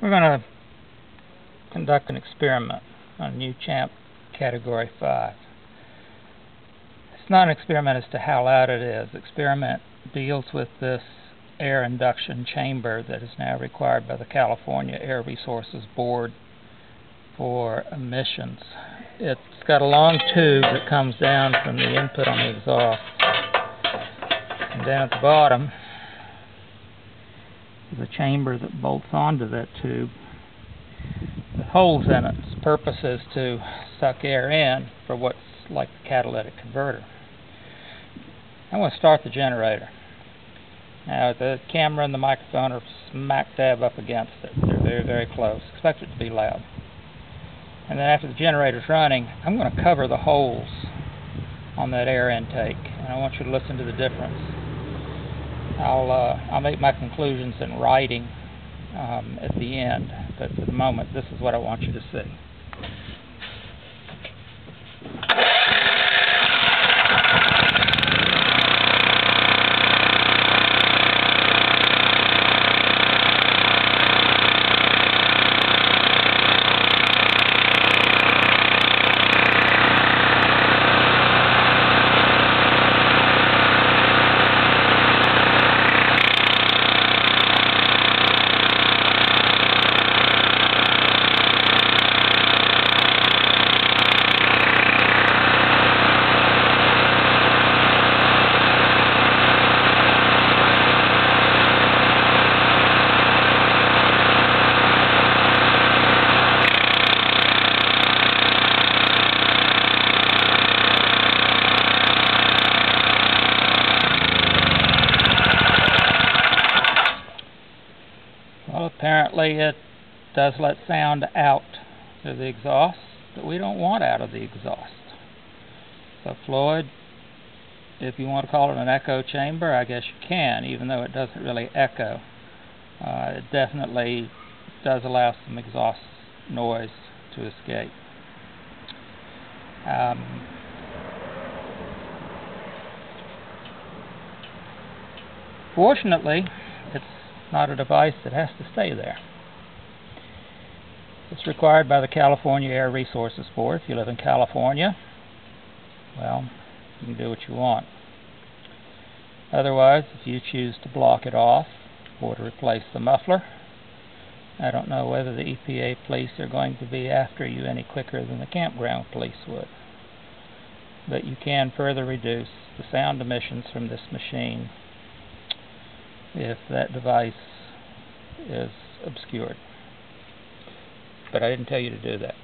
We're going to conduct an experiment on new champ category 5. It's not an experiment as to how loud it is. The experiment deals with this air induction chamber that is now required by the California Air Resources Board for emissions. It's got a long tube that comes down from the input on the exhaust, and down at the bottom is a chamber that bolts onto that tube with holes in it. Its purpose is to suck air in for what's like the catalytic converter. I'm going to start the generator. Now the camera and the microphone are smack dab up against it. They're very, very close. Expect it to be loud. And then after the generator's running, I'm going to cover the holes on that air intake, and I want you to listen to the difference. I'll make my conclusions in writing at the end, but for the moment, this is what I want you to see. Well, apparently it does let sound out of the exhaust that we don't want out of the exhaust. So Floyd, if you want to call it an echo chamber, I guess you can, even though it doesn't really echo. It definitely does allow some exhaust noise to escape. Fortunately, it's not a device that has to stay there. It's required by the California Air Resources Board. If you live in California, well, you can do what you want. Otherwise, if you choose to block it off or to replace the muffler, I don't know whether the EPA police are going to be after you any quicker than the campground police would. But you can further reduce the sound emissions from this machine if that device is obscured. But I didn't tell you to do that.